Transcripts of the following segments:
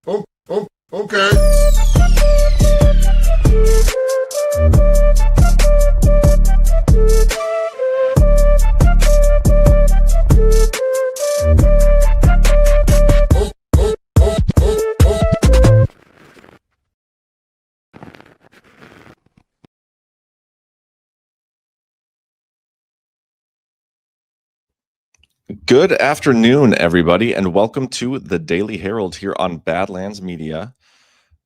Okay. Good afternoon, everybody, and welcome to the Daily Herold here on Badlands Media.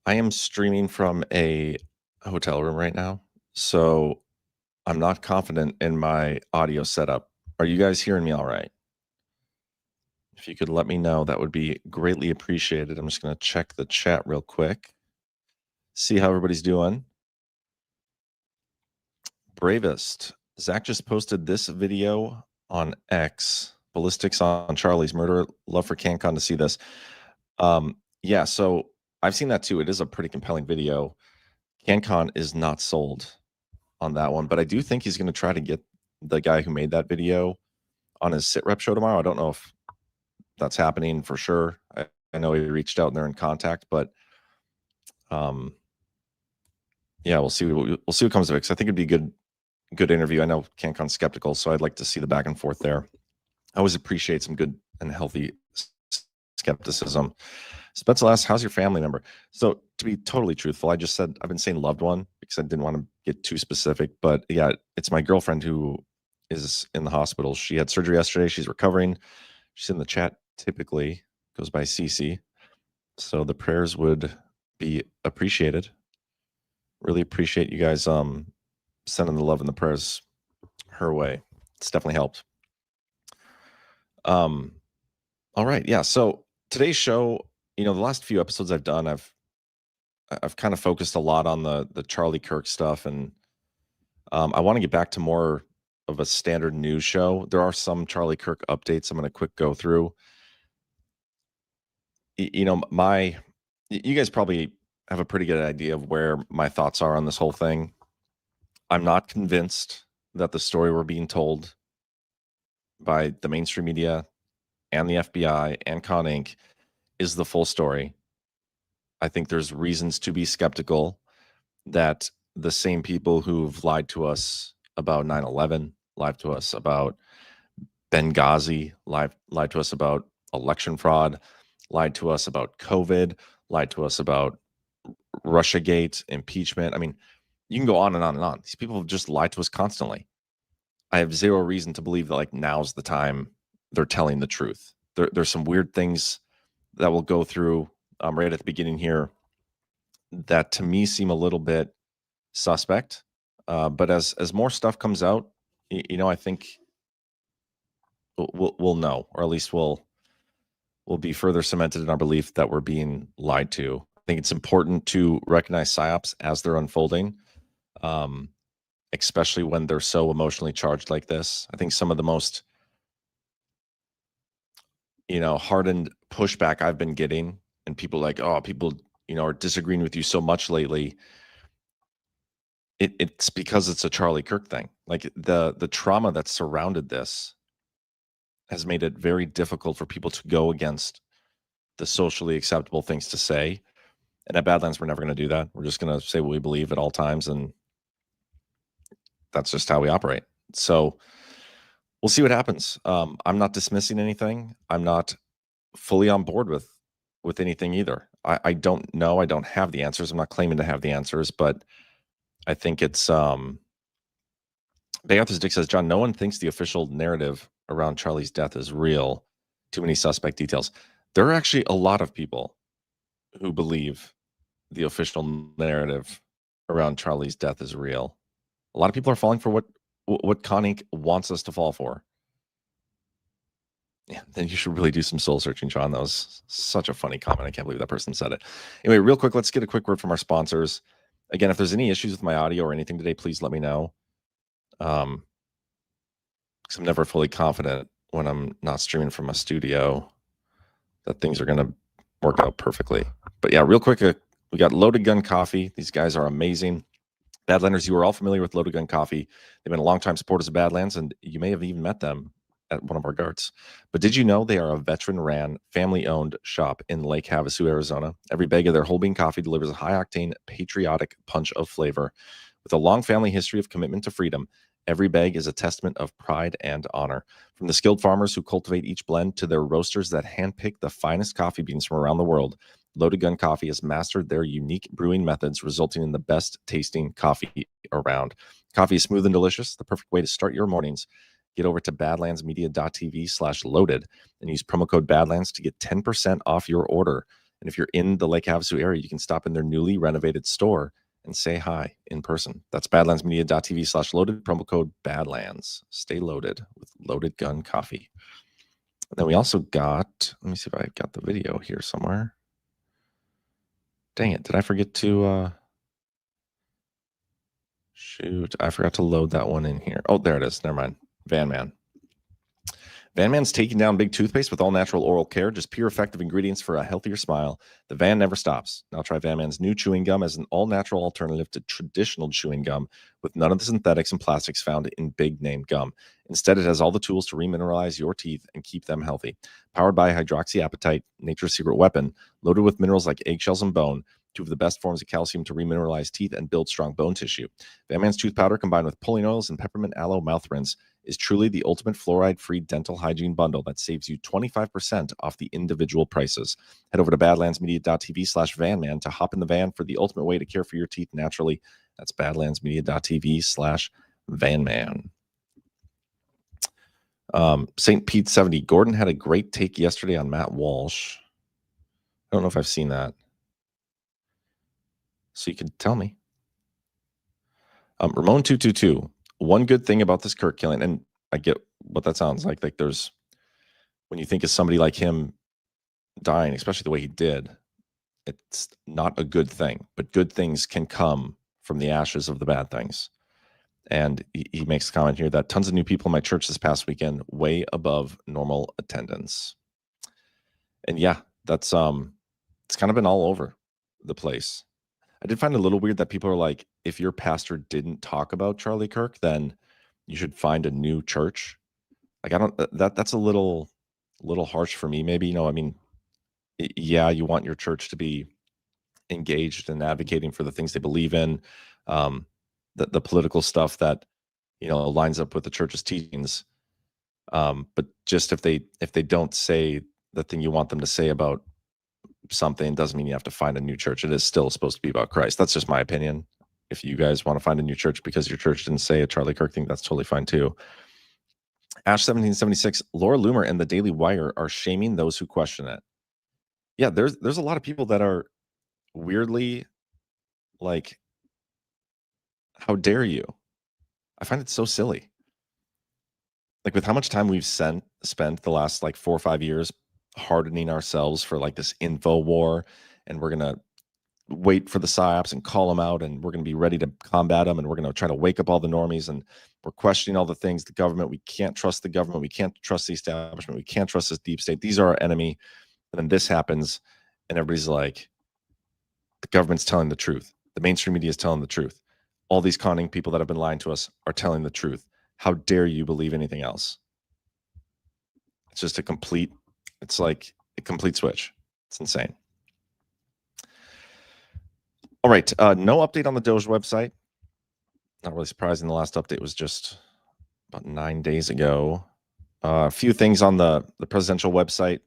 I am streaming from a hotel room right now, so I'm not confident in my audio setup. Are you guys hearing me all right? If you could let me know, that would be greatly appreciated. I'm just going to check the chat real quick, see how everybody's doing. Bravest, Zach just posted this video on X. Ballistics on Charlie's murder. Love for CanCon to see this. Yeah, so I've seen that too. It is a pretty compelling video. CanCon is not sold on that one, but I do think he's going to try to get the guy who made that video on his sit rep show tomorrow. I don't know if that's happening for sure. I know he reached out and they're in contact, but yeah, we'll see. We'll see what comes of it. Because I think it'd be a good interview. I know CanCon's skeptical, so I'd like to see the back and forth there. I always appreciate some good and healthy skepticism. Spencer asks, how's your family member? So to be totally truthful, I just said, I've been saying loved one because I didn't want to get too specific, but yeah, it's my girlfriend who is in the hospital. She had surgery yesterday. She's recovering. She's in the chat, typically goes by Cece. So the prayers would be appreciated. Really appreciate you guys sending the love and the prayers her way. It's definitely helped. All right. Yeah. So today's show, the last few episodes I've done, I've kind of focused a lot on the Charlie Kirk stuff, and I want to get back to more of a standard news show. There are some Charlie Kirk updates I'm going to quick go through. You guys probably have a pretty good idea of where my thoughts are on this whole thing. I'm not convinced that the story we're being told by the mainstream media and the FBI and Con Inc. is the full story. I think there's reasons to be skeptical that the same people who've lied to us about 9/11, lied to us about Benghazi, lied to us about election fraud, lied to us about COVID, lied to us about Russiagate, impeachment. I mean, you can go on and on and on. These people have just lied to us constantly. I have zero reason to believe that now's the time they're telling the truth. There's some weird things that we'll go through right at the beginning here that to me seem a little bit suspect. But as more stuff comes out, I think we'll know, or at least we'll be further cemented in our belief that we're being lied to. I think it's important to recognize psyops as they're unfolding, especially when they're so emotionally charged like this. I think some of the most hardened pushback I've been getting, and people people are disagreeing with you so much lately. It's because it's a Charlie Kirk thing. Like the trauma that surrounded this has made it very difficult for people to go against the socially acceptable things to say. And at Badlands, we're never going to do that. We're just going to say what we believe at all times, and that's just how we operate. So we'll see what happens. I'm not dismissing anything. I'm not fully on board with anything either. I don't know. I don't have the answers. I'm not claiming to have the answers, but I think it's Big Arthur's Dick says, John, no one thinks the official narrative around Charlie's death is real. Too many suspect details. There are actually a lot of people who believe the official narrative around Charlie's death is real. A lot of people are falling for what Con Inc. wants us to fall for. Yeah, then you should really do some soul searching, John. That was such a funny comment. I can't believe that person said it. Anyway, real quick, let's get a quick word from our sponsors. Again, if there's any issues with my audio or anything today, please let me know. Because I'm never fully confident when I'm not streaming from a studio that things are going to work out perfectly. But yeah, real quick, we got Loaded Gun Coffee. These guys are amazing. Badlanders, you are all familiar with Loaded Gun Coffee. They've been a long-time supporters of Badlands, and you may have even met them at one of our GARTs. But did you know they are a veteran-ran, family-owned shop in Lake Havasu, Arizona? Every bag of their whole bean coffee delivers a high-octane, patriotic punch of flavor. With a long family history of commitment to freedom, every bag is a testament of pride and honor. From the skilled farmers who cultivate each blend to their roasters that handpick the finest coffee beans from around the world, Loaded Gun Coffee has mastered their unique brewing methods, resulting in the best tasting coffee around. Coffee is smooth and delicious, the perfect way to start your mornings. Get over to badlandsmedia.tv/loaded and use promo code Badlands to get 10% off your order. And if you're in the Lake Havasu area, you can stop in their newly renovated store and say hi in person. That's badlandsmedia.tv/loaded, promo code Badlands. Stay loaded with Loaded Gun Coffee. And then we also got, let me see if I got the video here somewhere. Dang it, did I forget to, shoot, I forgot to load that one in here. Oh, there it is, never mind. Vanman. Vanman's taking down big toothpaste with all natural oral care, just pure effective ingredients for a healthier smile. The Van never stops. Now try Vanman's new chewing gum as an all-natural alternative to traditional chewing gum with none of the synthetics and plastics found in big-name gum. Instead, it has all the tools to remineralize your teeth and keep them healthy. Powered by hydroxyapatite, nature's secret weapon, loaded with minerals like eggshells and bone, two of the best forms of calcium to remineralize teeth and build strong bone tissue. Vanman's tooth powder combined with pulling oils and peppermint aloe mouth rinse is truly the ultimate fluoride-free dental hygiene bundle that saves you 25% off the individual prices. Head over to badlandsmedia.tv/vanman to hop in the van for the ultimate way to care for your teeth naturally. That's badlandsmedia.tv/vanman. St. Pete 70. Gordon had a great take yesterday on Matt Walsh. I don't know if I've seen that. So you could tell me. Ramon 222. One good thing about this Kirk killing, and I get what that sounds like. Like there's, when you think of somebody like him dying, especially the way he did, it's not a good thing. But good things can come from the ashes of the bad things. And he makes the comment here that tons of new people in my church this past weekend, way above normal attendance. And yeah, that's it's kind of been all over the place. I did find it a little weird that people are like, if your pastor didn't talk about Charlie Kirk, then you should find a new church. Like, I don't, that's a little harsh for me. Maybe, I mean, yeah, you want your church to be engaged and advocating for the things they believe in, the political stuff that, lines up with the church's teachings. But just if they don't say the thing you want them to say about something, doesn't mean you have to find a new church. It is still supposed to be about Christ. That's just my opinion. If you guys want to find a new church because your church didn't say a Charlie Kirk thing, that's totally fine too. Ash 1776, Laura Loomer and the Daily Wire are shaming those who question it. Yeah, there's a lot of people that are weirdly like, how dare you? I find it so silly. Like with how much time we've spent the last like 4 or 5 years hardening ourselves for like this info war, and we're gonna wait for the psyops and call them out, and we're gonna be ready to combat them, and we're gonna try to wake up all the normies, and we're questioning all the things. The government, we can't trust the government, we can't trust the establishment, we can't trust this deep state. These are our enemy. And then this happens, and everybody's like, the government's telling the truth. The mainstream media is telling the truth. All these conning people that have been lying to us are telling the truth. How dare you believe anything else? It's just it's like a complete switch. It's insane. All right. No update on the Doge website. Not really surprising. The last update was just about 9 days ago. A few things on the presidential website.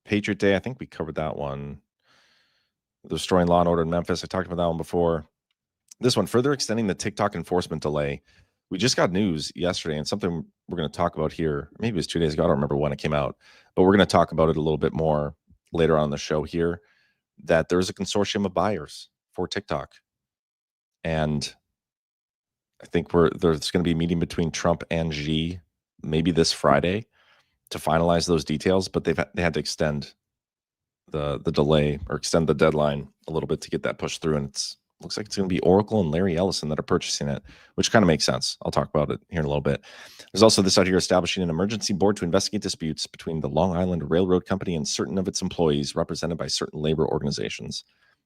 Patriot Day, I think we covered that one. The Destroying Law and Order in Memphis, I talked about that one before. This one, further extending the TikTok enforcement delay. We just got news yesterday, and something we're going to talk about here. Maybe it was 2 days ago. I don't remember when it came out, but we're going to talk about it a little bit more later on the show here, that there's a consortium of buyers for TikTok. And I think there's going to be a meeting between Trump and Xi maybe this Friday to finalize those details, but they had to extend the delay, or extend the deadline a little bit to get that pushed through. And it looks like it's going to be Oracle and Larry Ellison that are purchasing it, which kind of makes sense. I'll talk about it here in a little bit. There's also this out here, establishing an emergency board to investigate disputes between the Long Island Railroad Company and certain of its employees represented by certain labor organizations.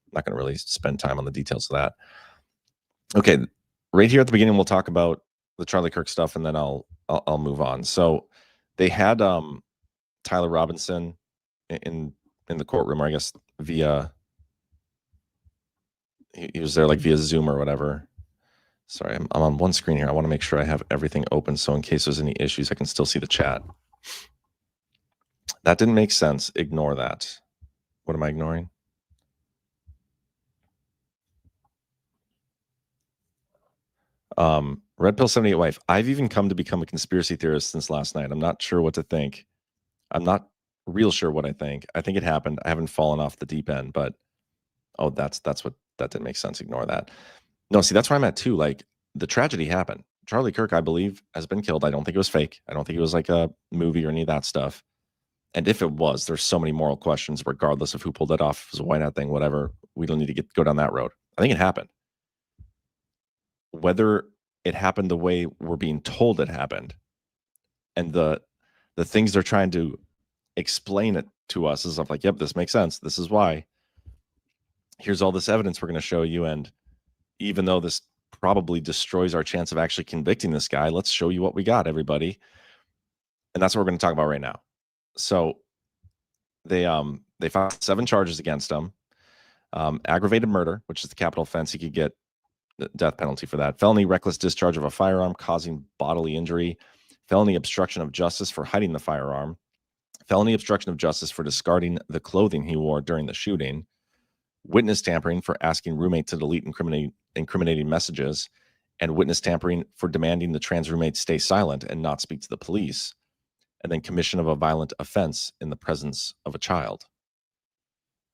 I'm not going to really spend time on the details of that. Okay, right here at the beginning, we'll talk about the Charlie Kirk stuff, and then I'll I'll move on. So they had Tyler Robinson in the courtroom, or I guess via he was there like via Zoom or whatever. Sorry, I'm on one screen here. I want to make sure I have everything open, so in case there's any issues, I can still see the chat. That didn't make sense. Ignore that. What am I ignoring? Red Pill 78 Wife. I've even come to become a conspiracy theorist since last night. I'm not sure what to think. I'm not real sure what I think. I think it happened. I haven't fallen off the deep end, but oh, that's what that didn't make sense. Ignore that. No, see, that's where I'm at too. Like the tragedy happened. Charlie Kirk, I believe, has been killed. I don't think it was fake. I don't think it was like a movie or any of that stuff. And if it was, there's so many moral questions, regardless of who pulled it off. If it was a white hat thing, whatever. We don't need to go down that road. I think it happened. Whether it happened the way we're being told it happened, and the things they're trying to explain it to us is like, yep, this makes sense. This is why. Here's all this evidence we're going to show you. And even though this probably destroys our chance of actually convicting this guy, let's show you what we got, everybody. And that's what we're going to talk about right now. So they filed 7 charges against him. Aggravated murder, which is the capital offense. He could get the death penalty for that. Felony reckless discharge of a firearm causing bodily injury. Felony obstruction of justice for hiding the firearm. Felony obstruction of justice for discarding the clothing he wore during the shooting. Witness tampering for asking roommate to delete incriminating messages. And witness tampering for demanding the trans roommate stay silent and not speak to the police. And then commission of a violent offense in the presence of a child.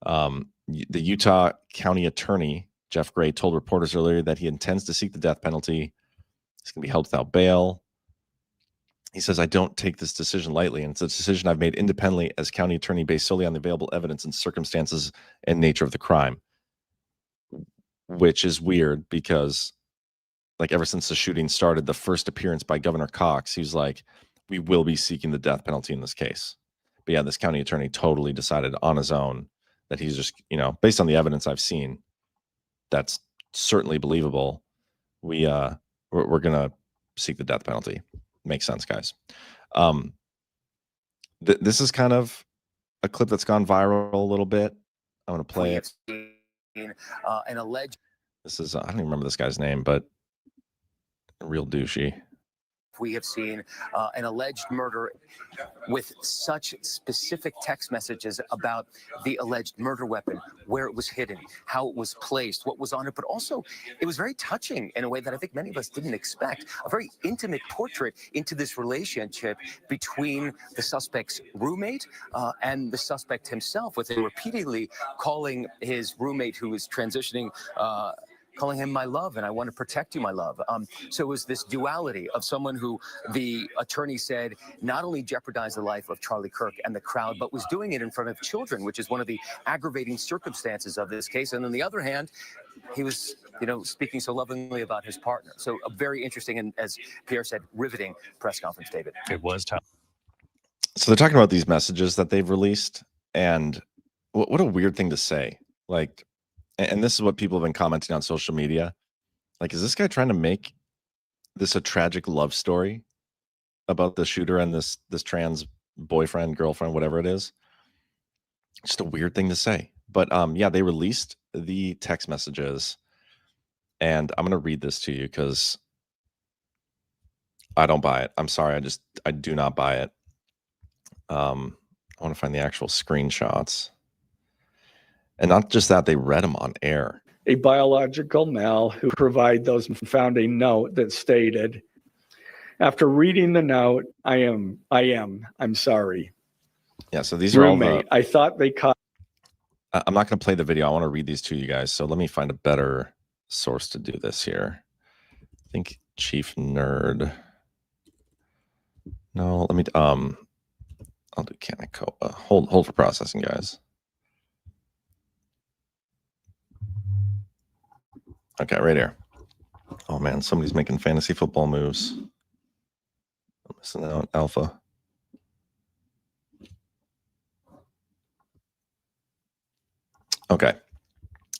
The Utah County Attorney, Jeff Gray, told reporters earlier that he intends to seek the death penalty. He's going to be held without bail. He says, I don't take this decision lightly, and it's a decision I've made independently as county attorney based solely on the available evidence and circumstances and nature of the crime. Which is weird because, like, ever since the shooting started, the first appearance by Governor Cox, he was like, we will be seeking the death penalty in this case. But yeah, this county attorney totally decided on his own that he's just, based on the evidence I've seen, that's certainly believable. We're gonna seek the death penalty. Makes sense, guys. This is kind of a clip that's gone viral a little bit. I'm gonna play it. An alleged. This is I don't even remember this guy's name, but real douchey. We have seen an alleged murder with such specific text messages about the alleged murder weapon, where it was hidden, how it was placed, what was on it, but also it was very touching in a way that I think many of us didn't expect. A very intimate portrait into this relationship between the suspect's roommate and the suspect himself, with him repeatedly calling his roommate, who is transitioning, calling him my love, and I want to protect you, my love. So it was this duality of someone who the attorney said not only jeopardized the life of Charlie Kirk and the crowd, but was doing it in front of children, which is one of the aggravating circumstances of this case. And on the other hand, he was, speaking so lovingly about his partner. So a very interesting and, as Pierre said, riveting press conference, David. It was tough. So they're talking about these messages that they've released, and what a weird thing to say. Like, and this is what people have been commenting on social media. Like, is this guy trying to make this a tragic love story about the shooter and this trans boyfriend, girlfriend, whatever it is? Just a weird thing to say. But yeah, they released the text messages, and I'm going to read this to you because I don't buy it. I'm sorry. I do not buy it. I want to find the actual screenshots. And not just that, they read them on air. A biological male who provided those found a note that stated, after reading the note, I'm sorry. Yeah, so these are all the... I thought they caught... I'm not going to play the video. I want to read these to you guys. So let me find a better source to do this here. I think Chief Nerd. No, let me... I'll do Canico. Hold for processing, guys. Okay, right here. Oh man, somebody's making fantasy football moves. I'm missing out. Alpha. Okay.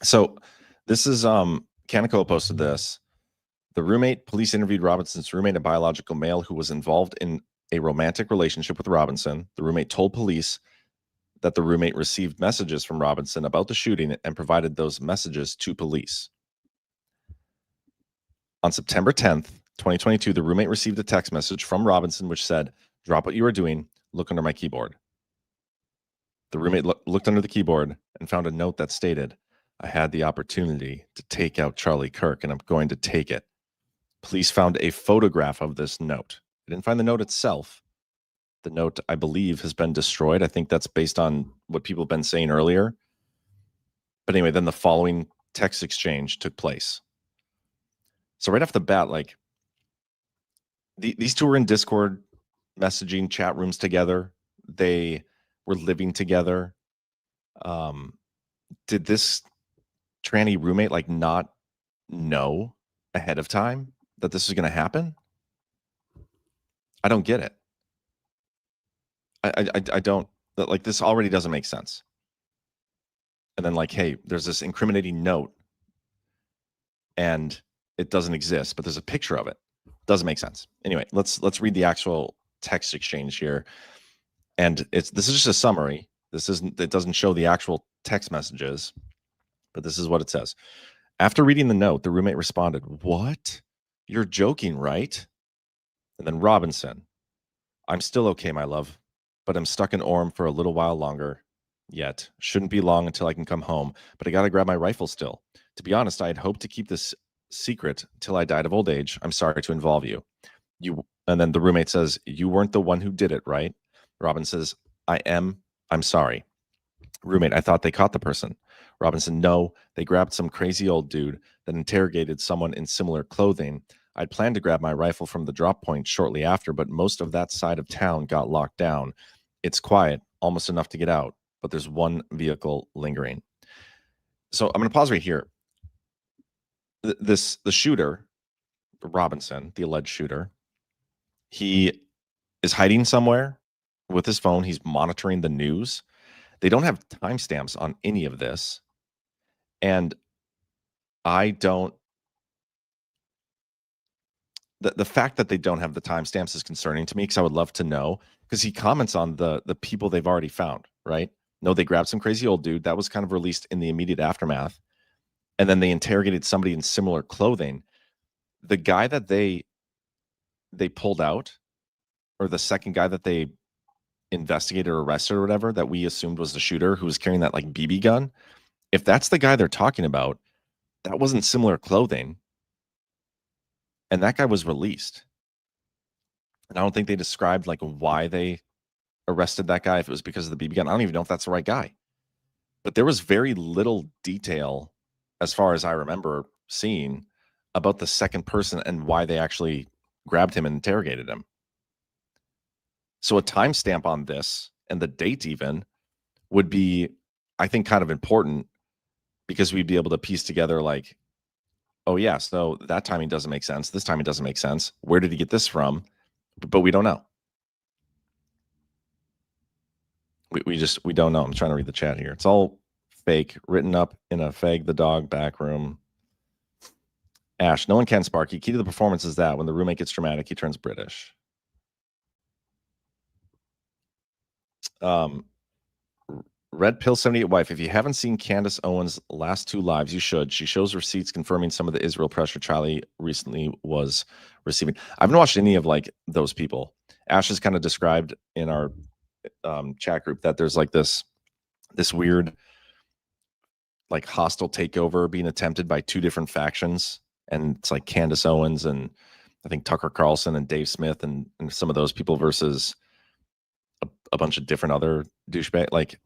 So this is Canico posted this. The roommate, police interviewed Robinson's roommate, a biological male who was involved in a romantic relationship with Robinson. The roommate told police that the roommate received messages from Robinson about the shooting and provided those messages to police. On September 10th, 2022, the roommate received a text message from Robinson which said, "Drop what you are doing, look under my keyboard." The roommate looked under the keyboard and found a note that stated, "I had the opportunity to take out Charlie Kirk and I'm going to take it." Police found a photograph of this note. They didn't find the note itself. The note, I believe, has been destroyed. I think that's based on what people have been saying earlier. But anyway, then the following text exchange took place. So right off the bat, like these two were in Discord messaging chat rooms together. They were living together. Did this tranny roommate like not know ahead of time that this was going to happen? I don't get it. I don't, like, this already doesn't make sense. And then like, hey, there's this incriminating note and it doesn't exist, but there's a picture of it. Doesn't make sense. Anyway, let's read the actual text exchange here. And this is just a summary. It doesn't show the actual text messages, but this is what it says. After reading the note, the roommate responded, "What? You're joking, right?" And then Robinson, "I'm still okay, my love, but I'm stuck in Orem for a little while longer yet. Shouldn't be long until I can come home, but I got to grab my rifle still. To be honest, I had hoped to keep this secret till I died of old age. I'm sorry to involve you." And then the roommate says, "You weren't the one who did it, right?" Robin says, "I am. I'm sorry." Roommate, "I thought they caught the person." Robinson, "No, they grabbed some crazy old dude that interrogated someone in similar clothing. I'd planned to grab my rifle from the drop point shortly after, but most of that side of town got locked down. It's quiet, almost enough to get out, but there's one vehicle lingering." So I'm going to pause right here. The shooter, Robinson, the alleged shooter, he is hiding somewhere with his phone. He's monitoring the news. They don't have timestamps on any of this. And I don't, the fact that they don't have the timestamps is concerning to me because I would love to know, because he comments on the people they've already found, right? No, they grabbed some crazy old dude that was kind of released in the immediate aftermath. And then they interrogated somebody in similar clothing. The guy that they pulled out, or the second guy that they investigated or arrested or whatever, that we assumed was the shooter who was carrying that like BB gun, if that's the guy they're talking about, that wasn't similar clothing. And that guy was released. And I don't think they described like why they arrested that guy, if it was because of the BB gun. I don't even know if that's the right guy. But there was very little detail, as far as I remember seeing, about the second person and why they actually grabbed him and interrogated him. So a timestamp on this, and the date even, would be, I think, kind of important, because we'd be able to piece together like, oh yeah, so that timing doesn't make sense. This timing doesn't make sense. Where did he get this from? But we don't know. We don't know. I'm trying to read the chat here. It's all fake, written up in a Fag the dog back room. Ash, "No one can, Sparky. Key to the performance is that when the roommate gets dramatic, he turns British." Red Pill 78 Wife, "If you haven't seen Candace Owens' last two lives, you should. She shows receipts confirming some of the Israel pressure Charlie recently was receiving." I haven't watched any of like those people. Ash has kind of described in our chat group that there's like this weird like hostile takeover being attempted by two different factions. And it's like Candace Owens and I think Tucker Carlson and Dave Smith and some of those people versus a bunch of different other douchebag. Like,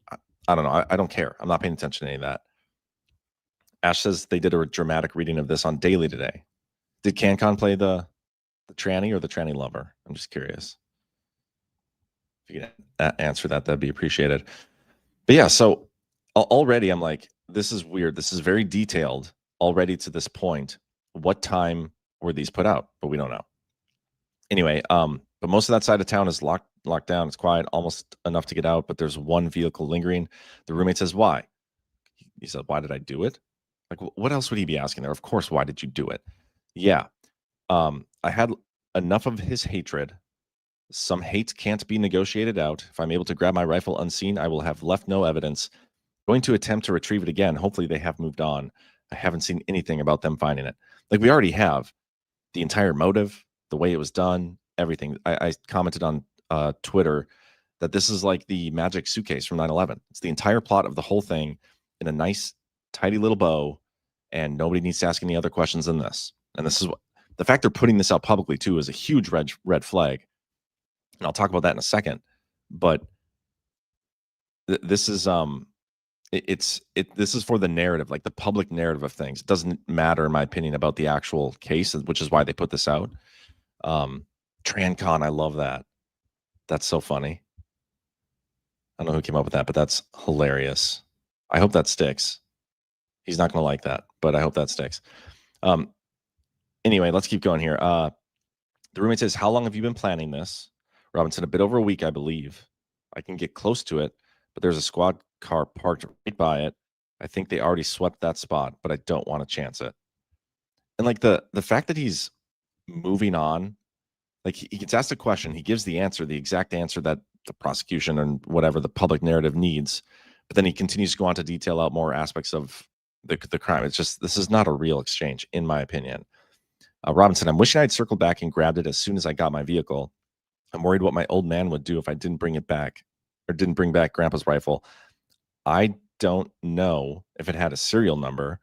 I don't know. I don't care. I'm not paying attention to any of that. Ash says they did a dramatic reading of this on Daily today. Did CanCon play the tranny or the tranny lover? I'm just curious. If you can answer that, that'd be appreciated. But yeah, so already I'm like, this is weird. This is very detailed already to this point. What time were these put out? But we don't know. Anyway, but most of that side of town is locked down. It's quiet, almost enough to get out, but there's one vehicle lingering. The roommate says, "Why?" He said, "Why did I do it?" Like, what else would he be asking there? Of course, why did you do it? Yeah. I had enough of his hatred. Some hate can't be negotiated out. If I'm able to grab my rifle unseen, I will have left no evidence. Going to attempt to retrieve it again. Hopefully they have moved on. I haven't seen anything about them finding it. Like, we already have the entire motive, the way it was done, everything. I commented on Twitter that this is like the magic suitcase from 9/11. It's the entire plot of the whole thing in a nice, tidy little bow, and nobody needs to ask any other questions than this. And this is what the fact they're putting this out publicly too is a huge red flag. And I'll talk about that in a second. But this is this is for the narrative, like the public narrative of things. It doesn't matter, in my opinion, about the actual case, which is why they put this out. TranCon, I love that. That's so funny. I don't know who came up with that, but that's hilarious. I hope that sticks. He's not going to like that, but I hope that sticks. Anyway, let's keep going here. The roommate says, how long have you been planning this? Robinson, a bit over a week, I believe. I can get close to it, but there's a squad car parked right by it. I think they already swept that spot, but I don't want to chance it. And like the fact that he's moving on, like he gets asked a question, he gives the answer, the exact answer that the prosecution and whatever the public narrative needs, but then he continues to go on to detail out more aspects of the crime. It's just, this is not a real exchange, in my opinion. Robinson, I'm wishing I'd circled back and grabbed it as soon as I got my vehicle. I'm worried what my old man would do if I didn't bring it back, or didn't bring back Grandpa's rifle. I don't know if it had a serial number,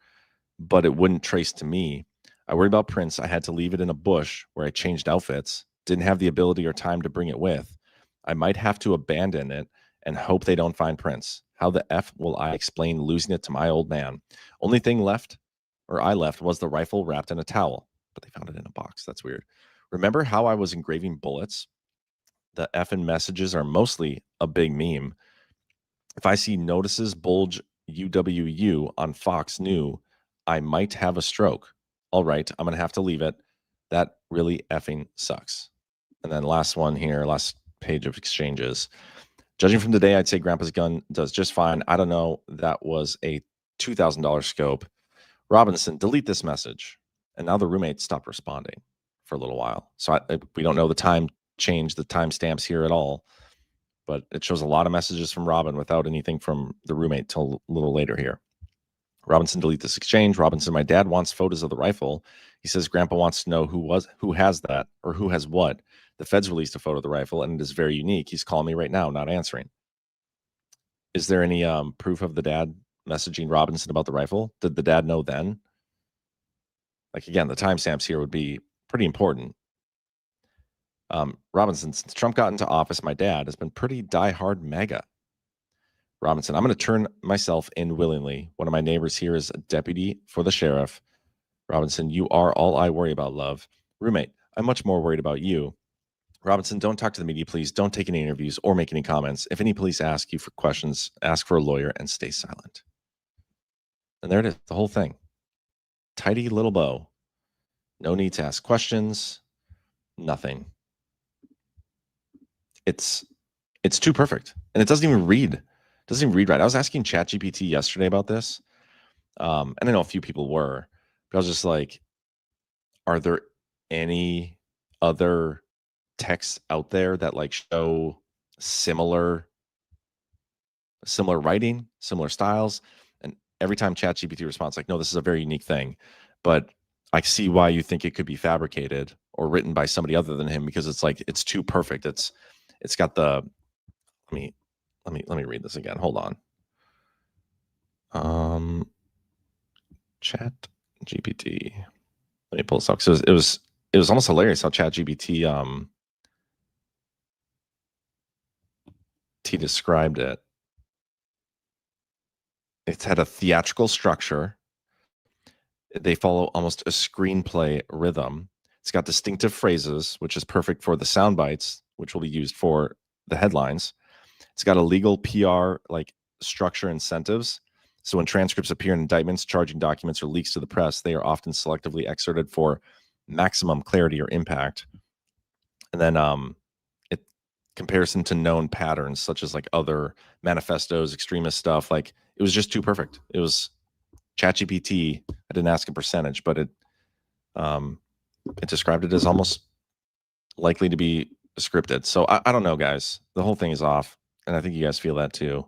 but it wouldn't trace to me. I worry about prints. I had to leave it in a bush where I changed outfits. Didn't have the ability or time to bring it with. I might have to abandon it and hope they don't find prints. How the F will I explain losing it to my old man? Only thing left, or I left, was the rifle wrapped in a towel, but they found it in a box. That's weird. Remember how I was engraving bullets? The effing messages are mostly a big meme. If I see notices bulge UWU on Fox New, I might have a stroke. All right, I'm going to have to leave it. That really effing sucks. And then last one here, last page of exchanges. Judging from today, I'd say Grandpa's gun does just fine. I don't know. That was a $2,000 scope. Robinson, delete this message. And now the roommate stopped responding for a little while. So we don't know the time change, the timestamps here at all. But it shows a lot of messages from Robin without anything from the roommate till a little later here. Robinson, delete this exchange. Robinson, my dad wants photos of the rifle. He says Grandpa wants to know who has that, or who has what. The feds released a photo of the rifle, and it is very unique. He's calling me right now, not answering. Is there any proof of the dad messaging Robinson about the rifle? Did the dad know then? Like, again, the timestamps here would be pretty important. Robinson, since Trump got into office, my dad has been pretty diehard MAGA. Robinson, I'm going to turn myself in willingly. One of my neighbors here is a deputy for the sheriff. Robinson, you are all I worry about, love. Roommate, I'm much more worried about you. Robinson, don't talk to the media, please. Don't take any interviews or make any comments. If any police ask you for questions, ask for a lawyer and stay silent. And there it is, the whole thing. Tidy little bow. No need to ask questions. Nothing. It's too perfect. And it doesn't even read. It doesn't even read right. I was asking ChatGPT yesterday about this. And I know a few people were. But I was just like, are there any other texts out there that like show similar writing, similar styles? And every time ChatGPT responds, like, no, this is a very unique thing, but I see why you think it could be fabricated or written by somebody other than him, because it's like, it's too perfect. It's got the, let me read this again. Hold on. Chat GPT. Let me pull this up. So it was almost hilarious how Chat GPT described it. It's had a theatrical structure. They follow almost a screenplay rhythm. It's got distinctive phrases, which is perfect for the sound bites, which will be used for the headlines. It's got a legal PR like structure incentives. So when transcripts appear in indictments, charging documents, or leaks to the press, they are often selectively excerpted for maximum clarity or impact. And then comparison to known patterns, such as like other manifestos, extremist stuff. Like, it was just too perfect. It was ChatGPT. I didn't ask a percentage, but it it described it as almost likely to be scripted. So I don't know, guys. The whole thing is off, and I think you guys feel that too.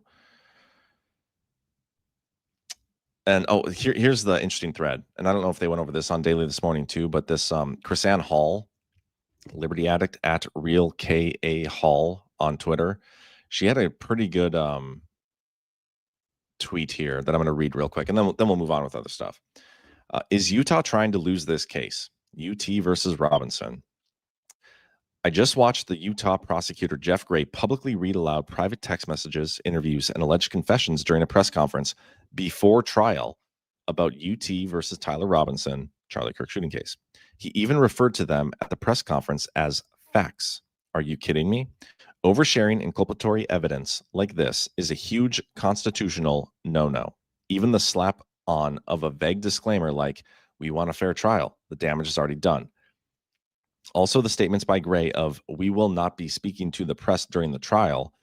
And here's the interesting thread. And I don't know if they went over this on Daily this morning too, but this Chrisanne Hall, Liberty Addict at Real KA Hall on Twitter, she had a pretty good tweet here that I'm going to read real quick, and then we'll move on with other stuff. Is Utah trying to lose this case? UT versus Robinson. I just watched the Utah prosecutor Jeff Gray publicly read aloud private text messages, interviews, and alleged confessions during a press conference before trial about UT versus Tyler Robinson, Charlie Kirk shooting case. He even referred to them at the press conference as facts. Are you kidding me? Oversharing inculpatory evidence like this is a huge constitutional no-no. Even the slap on of a vague disclaimer like, we want a fair trial, the damage is already done. Also, the statements by Gray of, we will not be speaking to the press during the trial,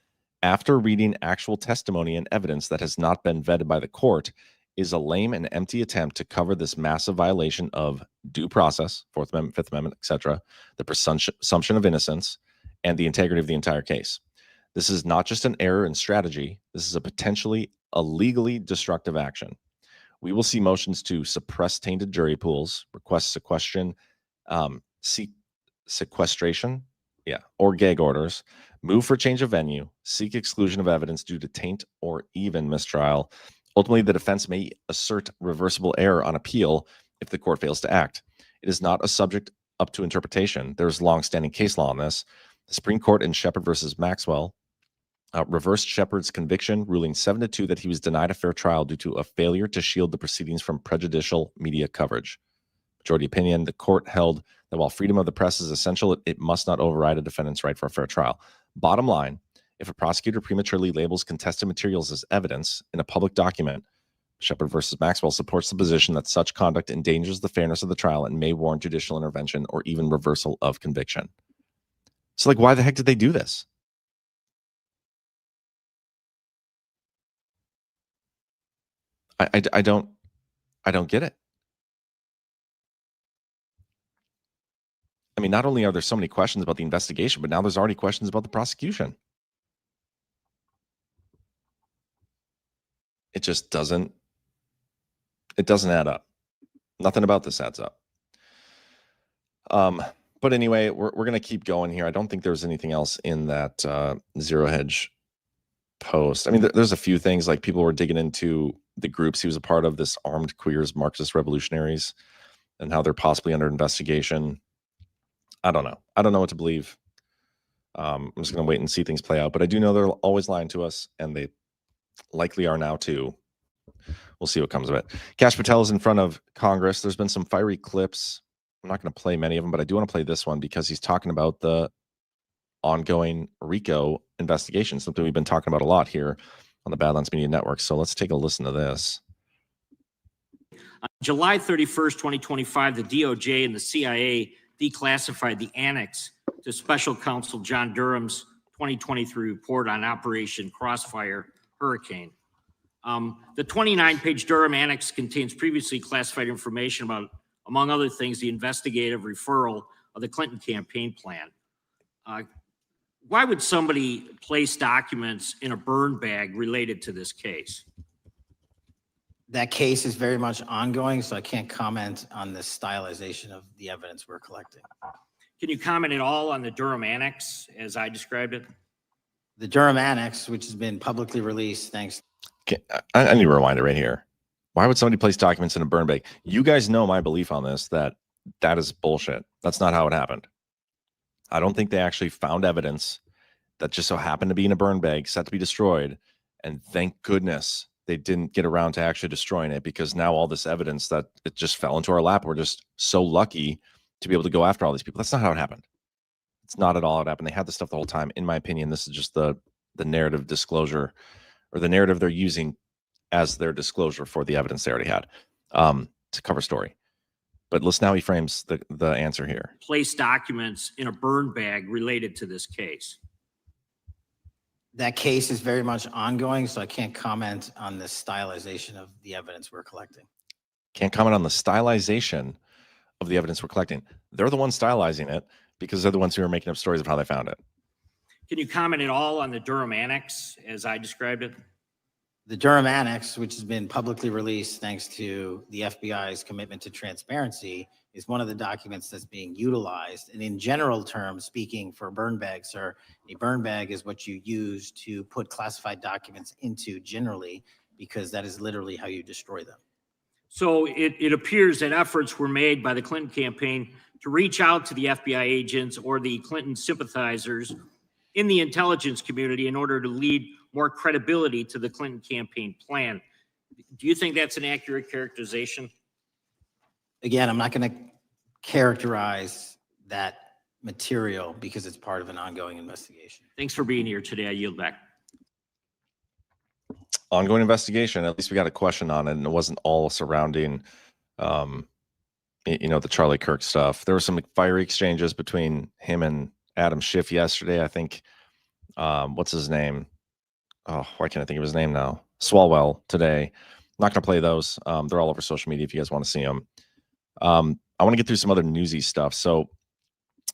after reading actual testimony and evidence that has not been vetted by the court, is a lame and empty attempt to cover this massive violation of due process, Fourth Amendment, Fifth Amendment, etc., the presumption of innocence, and the integrity of the entire case. This is not just an error in strategy. This is a legally destructive action. We will see motions to suppress tainted jury pools, request sequestration, or gag orders, move for change of venue, seek exclusion of evidence due to taint or even mistrial. Ultimately, the defense may assert reversible error on appeal if the court fails to act. It is not a subject up to interpretation. There's longstanding case law on this. The Supreme Court in Shepard versus Maxwell reversed Shepard's conviction, ruling 7-2 that he was denied a fair trial due to a failure to shield the proceedings from prejudicial media coverage. Majority opinion, the court held that while freedom of the press is essential, it must not override a defendant's right for a fair trial. Bottom line, if a prosecutor prematurely labels contested materials as evidence in a public document, Shepard versus Maxwell supports the position that such conduct endangers the fairness of the trial and may warrant judicial intervention or even reversal of conviction. So, why the heck did they do this? I don't get it. I mean, not only are there so many questions about the investigation, but now there's already questions about the prosecution. It just doesn't add up. Nothing about this adds up. But anyway, we're going to keep going here. I don't think there's anything else in that Zero Hedge post. I mean, there's a few things, like people were digging into the groups he was a part of, this Armed Queers Marxist Revolutionaries, and how they're possibly under investigation. I don't know. I don't know what to believe. I'm just going to wait and see things play out. But I do know they're always lying to us, and they likely are now too. We'll see what comes of it. Kash Patel is in front of Congress. There's been some fiery clips. I'm not going to play many of them, but I do want to play this one because he's talking about the ongoing RICO investigation, something we've been talking about a lot here on the Badlands Media Network. So let's take a listen to this. On July 31st, 2025, the DOJ and the CIA declassified the annex to Special Counsel John Durham's 2023 report on Operation Crossfire Hurricane. The 29-page Durham annex contains previously classified information about, among other things, the investigative referral of the Clinton campaign plan. Why would somebody place documents in a burn bag related to this case? That case is very much ongoing, so I can't comment on the stylization of the evidence we're collecting. Can you comment at all on the Durham annex as I described it? The Durham annex, which has been publicly released, thanks. Okay, I need to rewind it right here. Why would somebody place documents in a burn bag? You guys know my belief on this, that is bullshit. That's not how it happened. I don't think they actually found evidence that just so happened to be in a burn bag set to be destroyed. And thank goodness they didn't get around to actually destroying it, because now all this evidence that it just fell into our lap, we're just so lucky to be able to go after all these people. That's not how it happened. It's not at all how it happened. They had this stuff the whole time. In my opinion, this is just the narrative disclosure, or the narrative they're using as their disclosure for the evidence they already had to cover story. But listen how he frames the answer here. Place documents in a burn bag related to this case. That case is very much ongoing, so I can't comment on the stylization of the evidence we're collecting. Can't comment on the stylization of the evidence we're collecting. They're the ones stylizing it because they're the ones who are making up stories of how they found it. Can you comment at all on the Durham Annex as I described it? The Durham Annex, which has been publicly released thanks to the FBI's commitment to transparency, is one of the documents that's being utilized. And in general terms, speaking for burn bags, sir, a burn bag is what you use to put classified documents into generally, because that is literally how you destroy them. So it appears that efforts were made by the Clinton campaign to reach out to the FBI agents or the Clinton sympathizers in the intelligence community in order to lead more credibility to the Clinton campaign plan. Do you think that's an accurate characterization? Again, I'm not going to characterize that material because it's part of an ongoing investigation. Thanks for being here today. I yield back. Ongoing investigation. At least we got a question on it, and it wasn't all surrounding, the Charlie Kirk stuff. There were some fiery exchanges between him and Adam Schiff yesterday. I think, what's his name? Oh, why can't I think of his name now? Swalwell today. I'm not going to play those. They're all over social media if you guys want to see them. I want to get through some other newsy stuff. So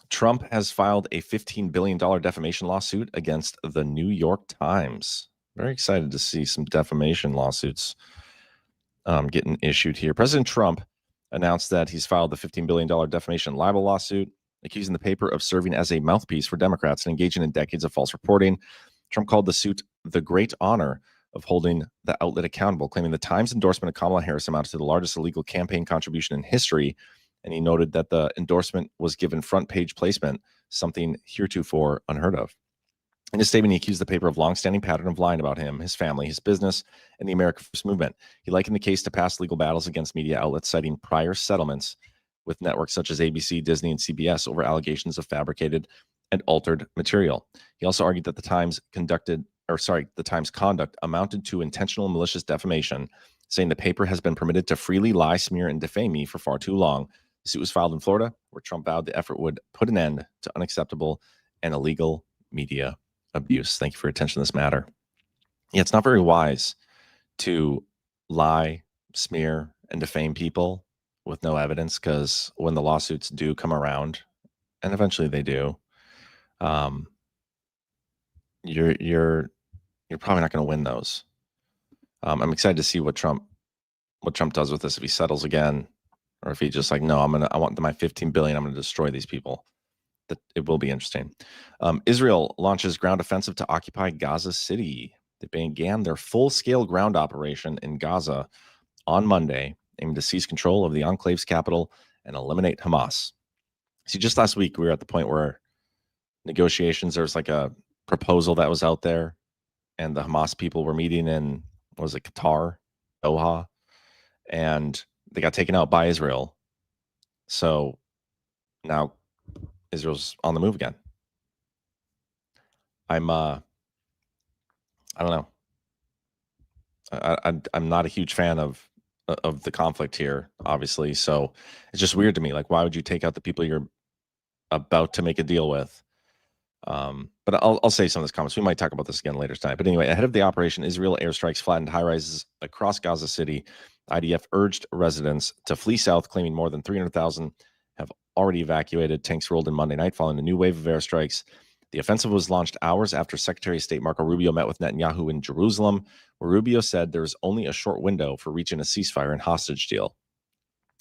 Trump has filed a $15 billion defamation lawsuit against the New York Times. Very excited to see some defamation lawsuits getting issued here. President Trump announced that he's filed the $15 billion defamation libel lawsuit, accusing the paper of serving as a mouthpiece for Democrats and engaging in decades of false reporting. Trump called the suit the great honor of holding the outlet accountable, claiming the Times endorsement of Kamala Harris amounted to the largest illegal campaign contribution in history. And he noted that the endorsement was given front page placement, something heretofore unheard of. In his statement, he accused the paper of longstanding pattern of lying about him, his family, his business, and the America First movement. He likened the case to past legal battles against media outlets, citing prior settlements with networks such as ABC, Disney, and CBS over allegations of fabricated and altered material. He also argued that the Times conduct amounted to intentional malicious defamation, saying the paper has been permitted to freely lie, smear, and defame me for far too long. The suit was filed in Florida, where Trump vowed the effort would put an end to unacceptable and illegal media abuse. Thank you for your attention to this matter. Yeah, it's not very wise to lie, smear, and defame people with no evidence, because when the lawsuits do come around, and eventually they do, you're probably not going to win those. I'm excited to see what Trump does with this, if he settles again, or if he just like, no, I want my 15 billion. I'm going to destroy these people. That it will be interesting. Israel launches ground offensive to occupy Gaza City. They began their full-scale ground operation in Gaza on Monday, aiming to seize control of the enclave's capital and eliminate Hamas. See, just last week we were at the point where negotiations, there was like a proposal that was out there, and the Hamas people were meeting in, what was it, Qatar, Doha, and they got taken out by Israel. So now Israel's on the move again. I don't know. I'm not a huge fan of the conflict here, obviously. So it's just weird to me. Like, why would you take out the people you're about to make a deal with? But I'll say some of this comments. We might talk about this again later tonight. But anyway, ahead of the operation, Israel airstrikes flattened high-rises across Gaza City. IDF urged residents to flee south, claiming more than 300,000 have already evacuated. Tanks rolled in Monday night following a new wave of airstrikes. The offensive was launched hours after Secretary of State Marco Rubio met with Netanyahu in Jerusalem, where Rubio said there is only a short window for reaching a ceasefire and hostage deal.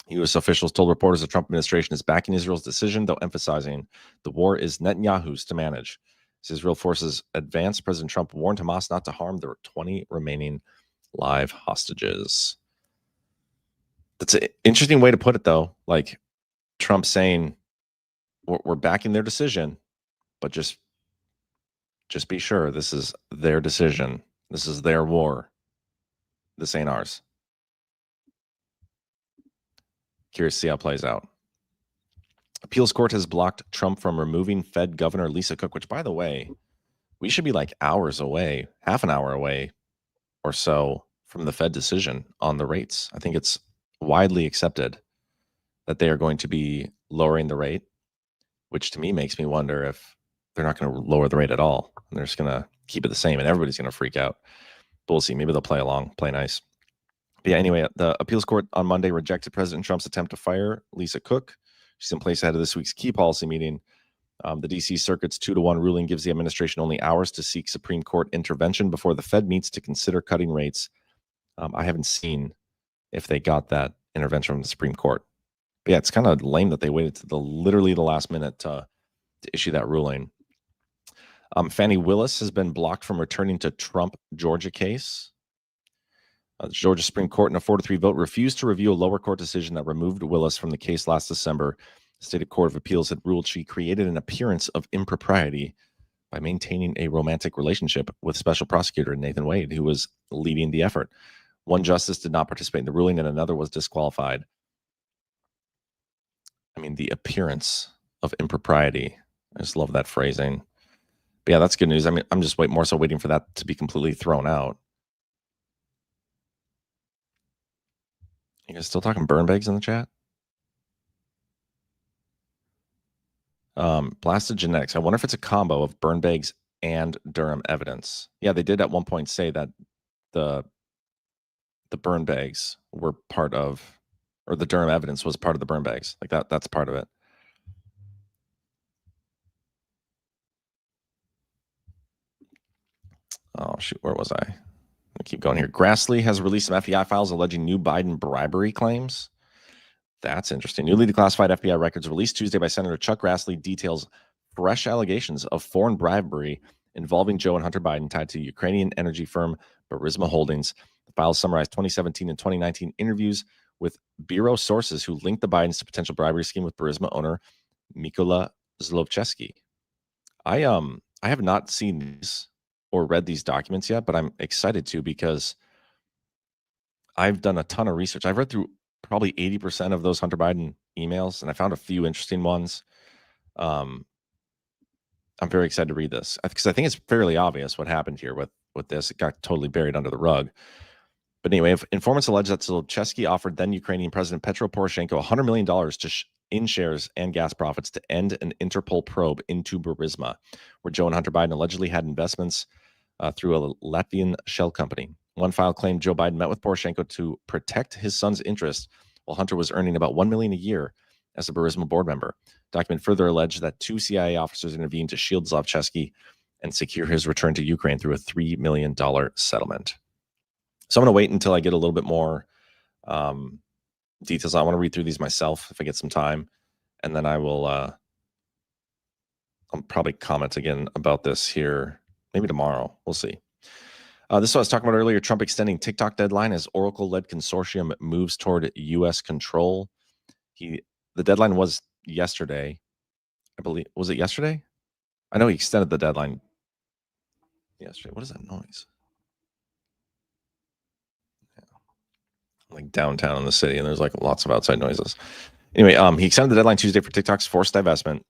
U.S. officials told reporters the Trump administration is backing Israel's decision, though emphasizing the war is Netanyahu's to manage. As Israel forces advance, President Trump warned Hamas not to harm the 20 remaining live hostages. That's an interesting way to put it, though. Like, Trump saying we're backing their decision, but just be sure this is their decision. This is their war. This ain't ours. Curious to see how it plays out. Appeals court has blocked Trump from removing Fed Governor Lisa Cook, which, by the way, we should be like hours away, half an hour away or so from the Fed decision on the rates. I think it's widely accepted that they are going to be lowering the rate, which to me makes me wonder if they're not going to lower the rate at all. And they're just going to keep it the same, and everybody's going to freak out. But we'll see. Maybe they'll play along, play nice. Yeah, anyway, the appeals court on Monday rejected President Trump's attempt to fire Lisa Cook. She's in place ahead of this week's key policy meeting. The D.C. Circuit's 2-1 ruling gives the administration only hours to seek Supreme Court intervention before the Fed meets to consider cutting rates. I haven't seen if they got that intervention from the Supreme Court. But yeah, it's kind of lame that they waited to literally the last minute to issue that ruling. Fani Willis has been blocked from returning to Trump Georgia case. The Georgia Supreme Court in a 4-3 vote refused to review a lower court decision that removed Willis from the case last December. The State Court of Appeals had ruled she created an appearance of impropriety by maintaining a romantic relationship with Special Prosecutor Nathan Wade, who was leading the effort. One justice did not participate in the ruling and another was disqualified. I mean, the appearance of impropriety. I just love that phrasing. But yeah, that's good news. I mean, I'm just more so waiting for that to be completely thrown out. You guys still talking burn bags in the chat? Blasted Genetics. I wonder if it's a combo of burn bags and Durham evidence. Yeah, they did at one point say that the burn bags were part of, or the Durham evidence was part of the burn bags. Like that's part of it. Oh, shoot. Where was I? I'm gonna keep going here. Grassley has released some FBI files alleging new Biden bribery claims. That's interesting. Newly declassified FBI records released Tuesday by Senator Chuck Grassley details fresh allegations of foreign bribery involving Joe and Hunter Biden tied to Ukrainian energy firm Burisma Holdings. The files summarize 2017 and 2019 interviews with bureau sources who linked the Bidens to potential bribery scheme with Burisma owner Mykola Zlochevsky. I have not seen these or read these documents yet, but I'm excited to because I've done a ton of research. I've read through probably 80% of those Hunter Biden emails, and I found a few interesting ones. I'm very excited to read this because I think it's fairly obvious what happened here with this. It got totally buried under the rug. But anyway, informants allege that Zlochevsky offered then Ukrainian President Petro Poroshenko $100 million in shares and gas profits to end an Interpol probe into Burisma, where Joe and Hunter Biden allegedly had investments through a Latvian shell company. One file claimed Joe Biden met with Poroshenko to protect his son's interests, while Hunter was earning about $1 million a year as a Burisma board member. Document further alleged that 2 CIA officers intervened to shield Zlochevsky and secure his return to Ukraine through a $3 million settlement. So I'm going to wait until I get a little bit more details. I want to read through these myself if I get some time, and then I will I'll probably comment again about this here maybe tomorrow. We'll see. This is what I was talking about earlier. Trump extending TikTok deadline as Oracle-led consortium moves toward U.S. control. The deadline was yesterday. I believe. Was it yesterday? I know he extended the deadline yesterday. What is that noise? Like downtown in the city, and there's like lots of outside noises. Anyway, he extended the deadline Tuesday for TikTok's forced divestment,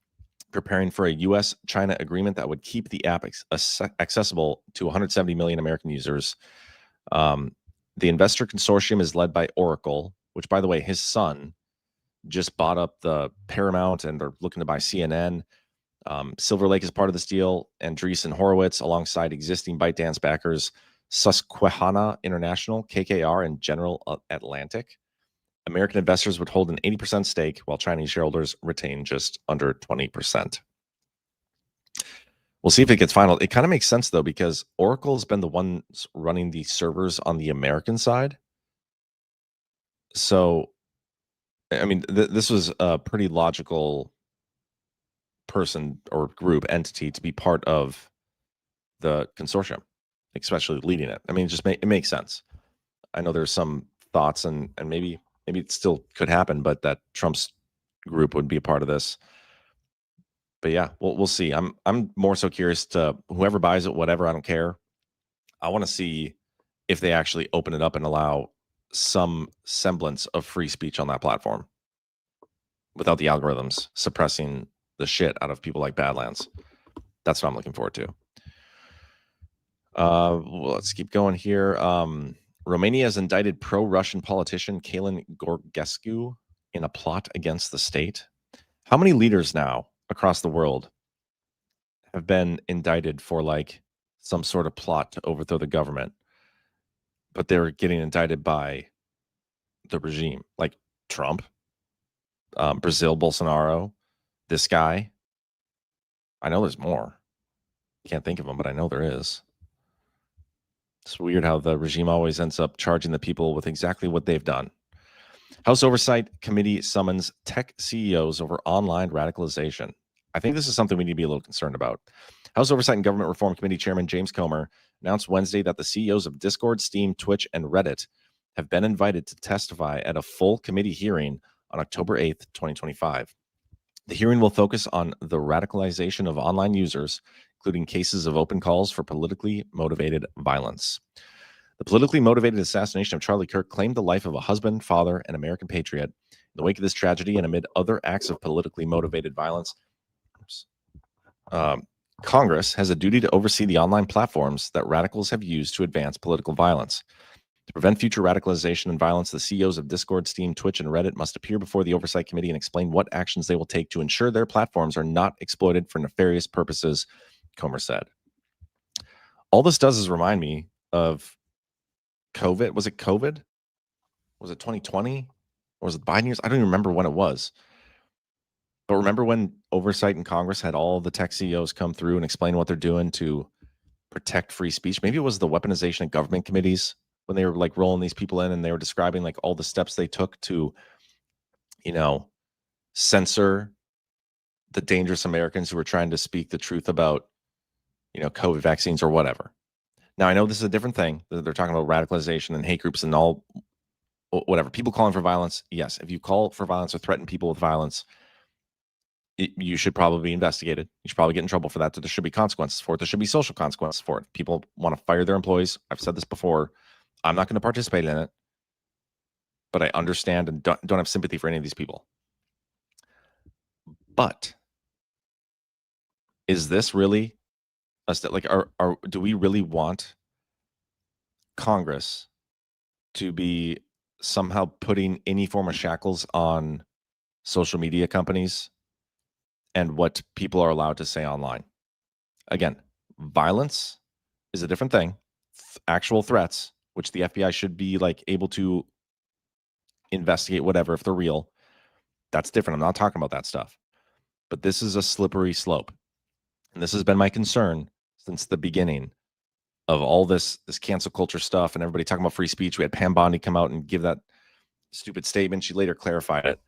preparing for a U.S.-China agreement that would keep the app accessible to 170 million American users. The investor consortium is led by Oracle, which, by the way, his son just bought up the Paramount and they're looking to buy CNN. Silver Lake is part of this deal. Andreessen Horowitz, alongside existing ByteDance backers Susquehanna International, KKR, and General Atlantic. American investors would hold an 80% stake, while Chinese shareholders retain just under 20%. We'll see if it gets final. It kind of makes sense, though, because Oracle has been the ones running the servers on the American side. So, I mean, this was a pretty logical person or group entity to be part of the consortium, especially leading it. I mean, it makes sense. I know there's some thoughts and maybe it still could happen, but that Trump's group would be a part of this. But yeah, we'll see. I'm more so curious to whoever buys it, whatever, I don't care. I want to see if they actually open it up and allow some semblance of free speech on that platform without the algorithms suppressing the shit out of people like Badlands. That's what I'm looking forward to. Let's keep going here. Romania has indicted pro-Russian politician Călin Gorgescu in a plot against the state. How many leaders now across the world have been indicted for like some sort of plot to overthrow the government, but they're getting indicted by the regime, like Trump, Brazil, Bolsonaro, this guy. I know there's more. Can't think of them, but I know there is. It's weird how the regime always ends up charging the people with exactly what they've done. House Oversight Committee summons tech CEOs over online radicalization. I think this is something we need to be a little concerned about. House Oversight and Government Reform Committee Chairman James Comer announced Wednesday that the CEOs of Discord, Steam, Twitch, and Reddit have been invited to testify at a full committee hearing on October 8th, 2025. The hearing will focus on the radicalization of online users, including cases of open calls for politically motivated violence. The politically motivated assassination of Charlie Kirk claimed the life of a husband, father, and American patriot. In the wake of this tragedy and amid other acts of politically motivated violence, Congress has a duty to oversee the online platforms that radicals have used to advance political violence. To prevent future radicalization and violence, the CEOs of Discord, Steam, Twitch, and Reddit must appear before the Oversight Committee and explain what actions they will take to ensure their platforms are not exploited for nefarious purposes, Comer said. All this does is remind me of COVID. Was it COVID? Was it 2020? Or was it Biden years? I don't even remember when it was. But remember when Oversight and Congress had all the tech CEOs come through and explain what they're doing to protect free speech? Maybe it was the weaponization of government committees when they were like rolling these people in and they were describing like all the steps they took to, you know, censor the dangerous Americans who were trying to speak the truth about, you know, COVID vaccines or whatever. Now, I know this is a different thing. They're talking about radicalization and hate groups and all, whatever. People calling for violence. Yes, if you call for violence or threaten people with violence, you should probably be investigated. You should probably get in trouble for that. There should be consequences for it. There should be social consequences for it. People want to fire their employees. I've said this before. I'm not going to participate in it, but I understand and don't have sympathy for any of these people. But is this really do we really want Congress to be somehow putting any form of shackles on social media companies and what people are allowed to say online? Again, violence is a different thing. Actual threats, which the FBI should be like able to investigate, whatever, if they're real, that's different. I'm not talking about that stuff. But this is a slippery slope. And this has been my concern since the beginning of all this cancel culture stuff and everybody talking about free speech. We had Pam Bondi come out and give that stupid statement. She later clarified it.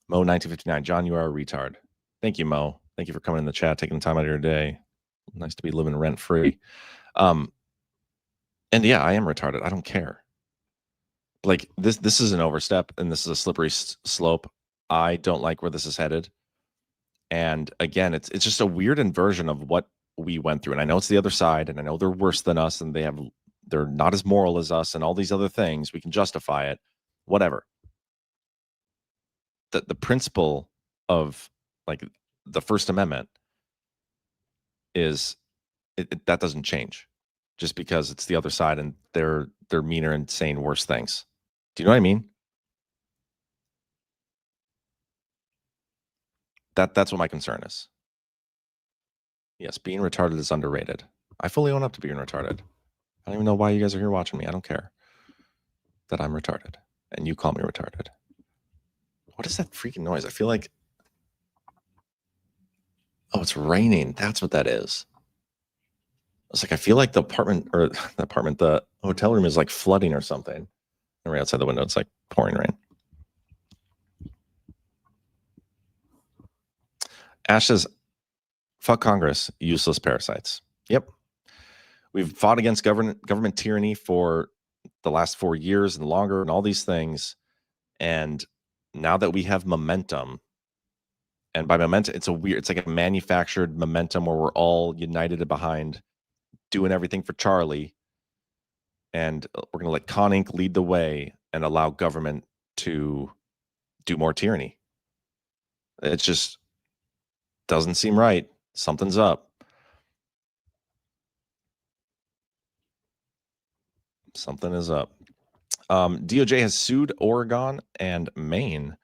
Mo 1959, John, you are a retard. Thank you, Mo. Thank you for coming in the chat, taking the time out of your day. Nice to be living rent free. And yeah, I am retarded. I don't care. Like this is an overstep and this is a slippery slope. I don't like where this is headed. And again, it's just a weird inversion of what we went through. And I know it's the other side, and I know they're worse than us, and they're not as moral as us, and all these other things. We can justify it, whatever. The principle of like the First Amendment is that doesn't change just because it's the other side and they're meaner and saying worse things. Do you know what I mean? That's what my concern is. Yes, being retarded is underrated. I fully own up to being retarded. I don't even know why you guys are here watching me. I don't care that I'm retarded and you call me retarded. What is that freaking noise? I feel like, oh, it's raining. That's what that is. It's like I feel like the hotel room is like flooding or something. And right outside the window, it's like pouring rain. Ash says, fuck Congress, useless parasites. Yep. We've fought against government tyranny for the last 4 years and longer and all these things. And now that we have momentum, and by momentum, it's like a manufactured momentum where we're all united behind doing everything for Charlie. And we're going to let Con Inc. lead the way and allow government to do more tyranny. It just doesn't seem right. Something's up. Something is up. DOJ has sued Oregon and Maine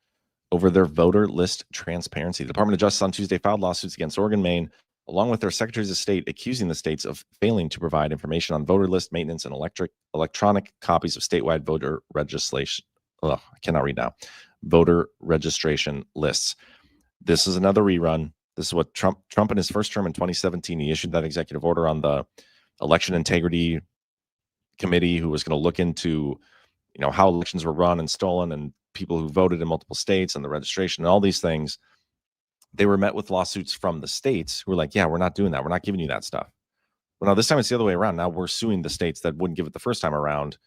over their voter list transparency. The Department of Justice on Tuesday filed lawsuits against Oregon, Maine, along with their secretaries of state, accusing the states of failing to provide information on voter list maintenance and electronic copies of statewide voter I cannot read now. Voter registration lists. This is another rerun. This is what Trump in his first term in 2017, he issued that executive order on the election integrity committee who was going to look into, how elections were run and stolen and people who voted in multiple states and the registration and all these things. They were met with lawsuits from the states who were like, yeah, we're not doing that. We're not giving you that stuff. Well, now this time it's the other way around. Now we're suing the states that wouldn't give it the first time around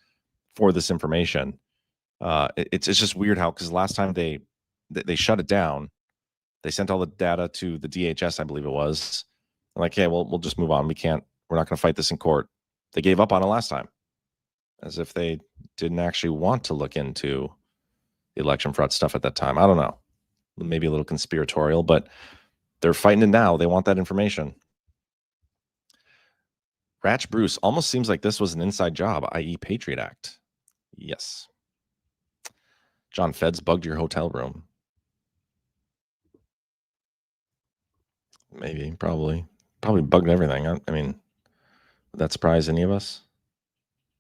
for this information. It's just weird how, because last time they shut it down, they sent all the data to the DHS, I believe it was. I'm like, hey, well, we'll just move on. We're not going to fight this in court. They gave up on it last time, as if they didn't actually want to look into the election fraud stuff at that time. I don't know. Maybe a little conspiratorial, but they're fighting it now. They want that information. Ratch Bruce, almost seems like this was an inside job, i.e. Patriot Act. Yes. John, feds bugged your hotel room. Maybe, probably bugged everything. I mean, would that surprise any of us?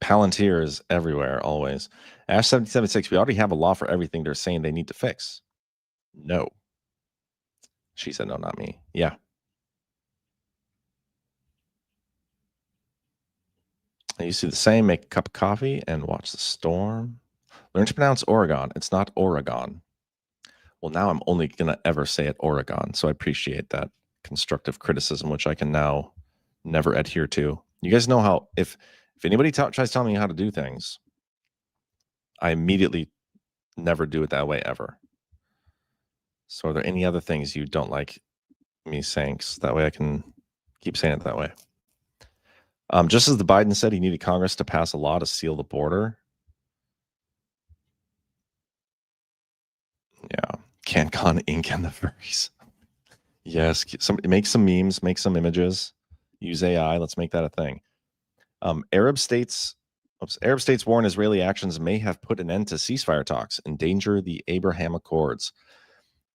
Palantir is everywhere, always. Ash 776, we already have a law for everything they're saying they need to fix. No. She said no, not me. Yeah. I used to do the same, make a cup of coffee and watch the storm. Learn to pronounce Oregon. It's not Oregon. Well, now I'm only going to ever say it Oregon, so I appreciate that constructive criticism, which I can now never adhere to. You guys know how, if anybody tries telling me how to do things, I immediately never do it that way ever. So are there any other things you don't like me saying? So that way I can keep saying it that way. Just as the Biden said he needed Congress to pass a law to seal the border. Yeah. CanCon ink and the furries. Yes. Make some memes, make some images, use AI. Let's make that a thing. Arab states warn Israeli actions may have put an end to ceasefire talks, endanger the Abraham Accords.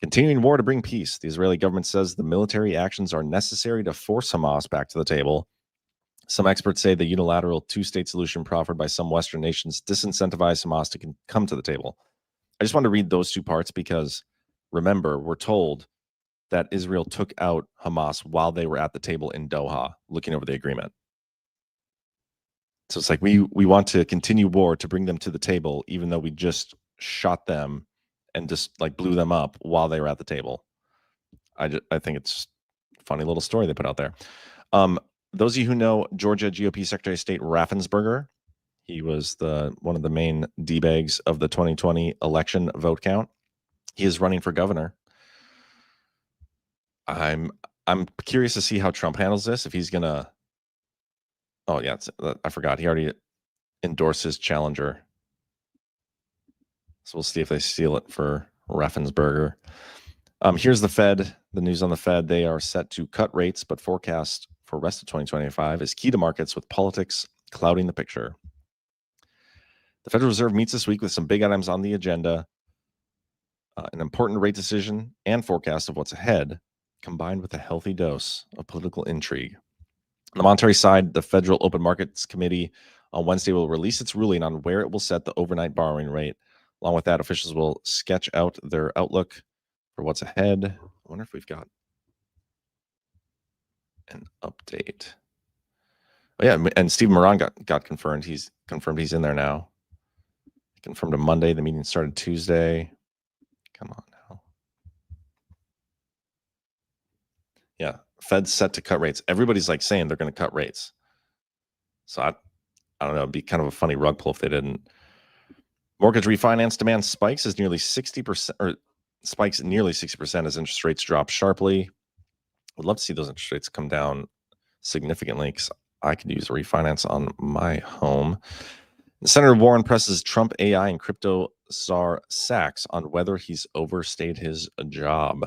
Continuing war to bring peace. The Israeli government says the military actions are necessary to force Hamas back to the table. Some experts say the unilateral two-state solution proffered by some Western nations disincentivize Hamas to come to the table. I just want to read those two parts because, remember, we're told that Israel took out Hamas while they were at the table in Doha, looking over the agreement. So it's like we want to continue war to bring them to the table, even though we just shot them and just like blew them up while they were at the table. I think it's a funny little story they put out there. Those of you who know Georgia GOP Secretary of State Raffensperger, he was one of the main D-bags of the 2020 election vote count. He is running for governor. I'm curious to see how Trump handles this. If he's gonna, oh yeah, I forgot. He already endorsed his challenger. So we'll see if they steal it for Raffensperger. Here's the Fed. The news on the Fed. They are set to cut rates, but forecast for rest of 2025 is key to markets with politics clouding the picture. The Federal Reserve meets this week with some big items on the agenda, an important rate decision and forecast of what's ahead, combined with a healthy dose of political intrigue. On the monetary side, the Federal Open Markets Committee on Wednesday will release its ruling on where it will set the overnight borrowing rate. Along with that, officials will sketch out their outlook for what's ahead. I wonder if we've got an update. Oh yeah, and Steve Moran got confirmed. He's confirmed he's in there now. Confirmed on Monday. The meeting started Tuesday. Come on now. Yeah, Fed's set to cut rates. Everybody's like saying they're going to cut rates. So I don't know. It'd be kind of a funny rug pull if they didn't. Mortgage refinance demand spikes nearly 60% as interest rates drop sharply. Would love to see those interest rates come down significantly because I could use a refinance on my home. Senator Warren presses Trump AI and crypto czar Sachs on whether he's overstayed his job.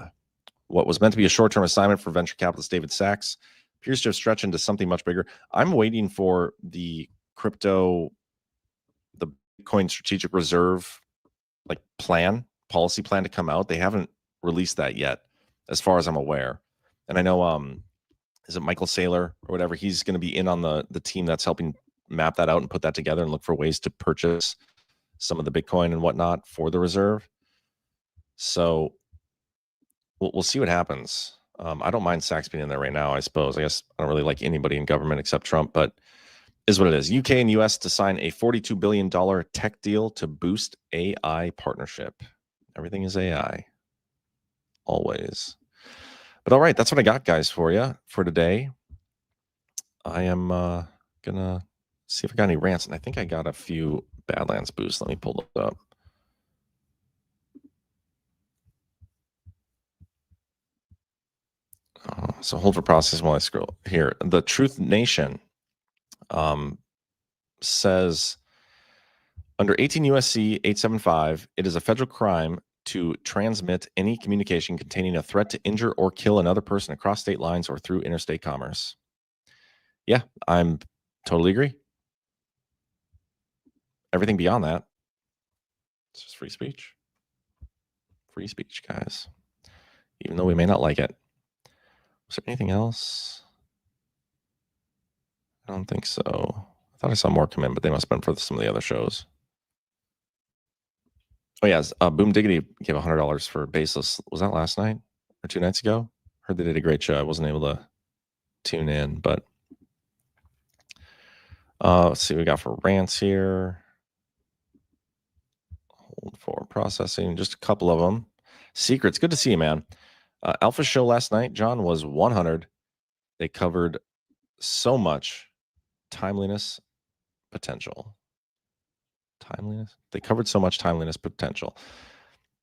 What was meant to be a short-term assignment for venture capitalist David Sachs appears to have stretched into something much bigger. I'm waiting for the Bitcoin Strategic Reserve policy plan to come out. They haven't released that yet, as far as I'm aware. And I know, is it Michael Saylor or whatever? He's going to be in on the team that's helping map that out and put that together and look for ways to purchase some of the Bitcoin and whatnot for the reserve. So we'll see what happens. I don't mind Sachs being in there right now, I suppose. I guess I don't really like anybody in government except Trump, but is what it is. UK and US to sign a $42 billion tech deal to boost AI partnership. Everything is AI. Always. But all right, that's what I got, guys, for you for today. I am gonna see if I got any rants, and I think I got a few Badlands boosts. Let me pull those up. So hold for process while I scroll here. The Truth Nation says under 18 USC 875, it is a federal crime to transmit any communication containing a threat to injure or kill another person across state lines or through interstate commerce. Yeah, I'm totally agree. Everything beyond that, it's just free speech. Free speech, guys. Even though we may not like it. Was there anything else? I don't think so. I thought I saw more come in, but they must have been for some of the other shows. Oh, yeah. Boom Diggity gave $100 for Baseless. Was that last night or 2 nights ago? Heard they did a great show. I wasn't able to tune in, but let's see what we got for rants here. Hold for processing. Just a couple of them. Secrets. Good to see you, man. Alpha show last night, John, was 100. They covered so much timeliness potential. They covered so much timeliness potential.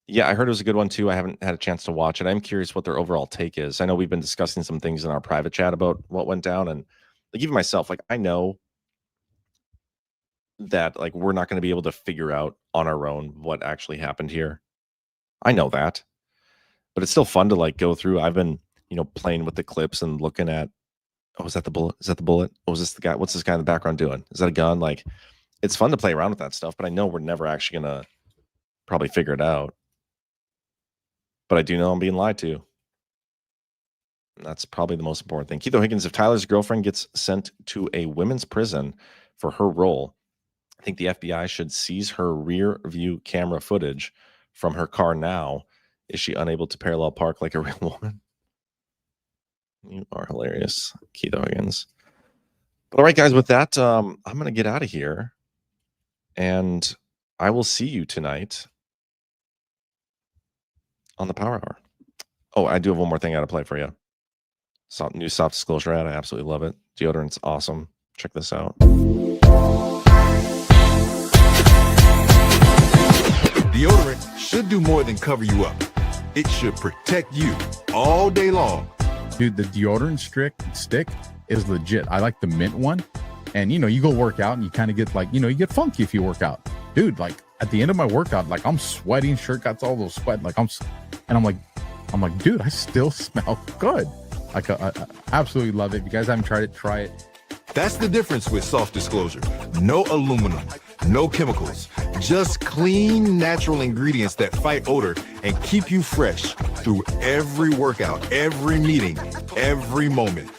Yeah, I heard it was a good one too. I haven't had a chance to watch it. I'm curious what their overall take is. I know we've been discussing some things in our private chat about what went down, and like even myself, like I know that like we're not going to be able to figure out on our own what actually happened here. I know that, but it's still fun to like go through. I've been, playing with the clips and looking at, oh, is that the bullet? Is that the bullet? Oh, is this the guy? What's this guy in the background doing? Is that a gun? Like, it's fun to play around with that stuff, but I know we're never actually going to probably figure it out. But I do know I'm being lied to. And that's probably the most important thing. Keith Higgins, if Tyler's girlfriend gets sent to a women's prison for her role, I think the FBI should seize her rear view camera footage from her car now. Is she unable to parallel park like a real woman? You are hilarious, Keith Higgins. But all right, guys, with that, I'm going to get out of here. And I will see you tonight on the Power Hour. Oh, I do have one more thing I got to play for you. New soft disclosure ad. I absolutely love it. Deodorant's awesome. Check this out. Deodorant should do more than cover you up. It should protect you all day long. Dude, the deodorant stick is legit. I like the mint one. And, you go work out and you kind of get like, you get funky if you work out. Dude, like at the end of my workout, like I'm sweating, shirt got all those sweat. Like I'm like, dude, I still smell good. Like I absolutely love it. If you guys haven't tried it, try it. That's the difference with Soft Disclosure. No aluminum, no chemicals, just clean, natural ingredients that fight odor and keep you fresh through every workout, every meeting, every moment.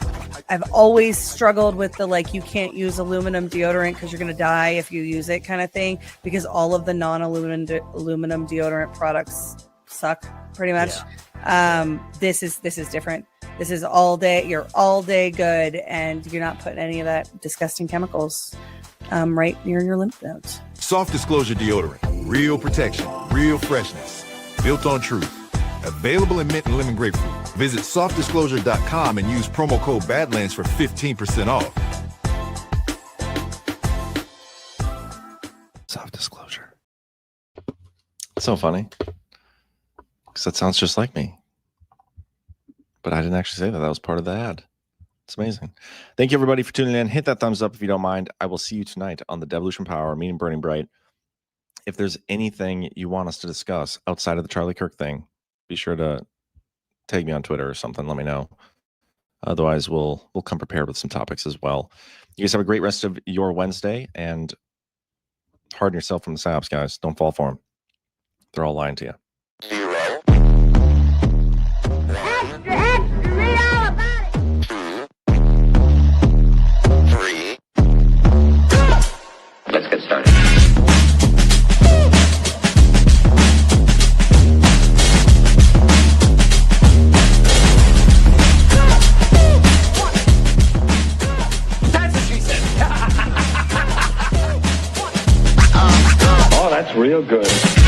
I've always struggled with the you can't use aluminum deodorant because you're going to die if you use it kind of thing, because all of the non-aluminum deodorant products suck pretty much. Yeah. This is different. This is all day. You're all day good, and you're not putting any of that disgusting chemicals right near your lymph nodes. Soft Disclosure deodorant, real protection, real freshness, built on truth. Available in mint and lemon grapefruit. Visit softdisclosure.com and use promo code Badlands for 15% off. Soft disclosure. It's so funny. Because that sounds just like me. But I didn't actually say that. That was part of the ad. It's amazing. Thank you, everybody, for tuning in. Hit that thumbs up if you don't mind. I will see you tonight on the Devolution Power, me and Burning Bright. If there's anything you want us to discuss outside of the Charlie Kirk thing, be sure to tag me on Twitter or something. Let me know. Otherwise, we'll come prepared with some topics as well. You guys have a great rest of your Wednesday, and harden yourself from the saps, guys. Don't fall for them. They're all lying to you. Let's get started. real good.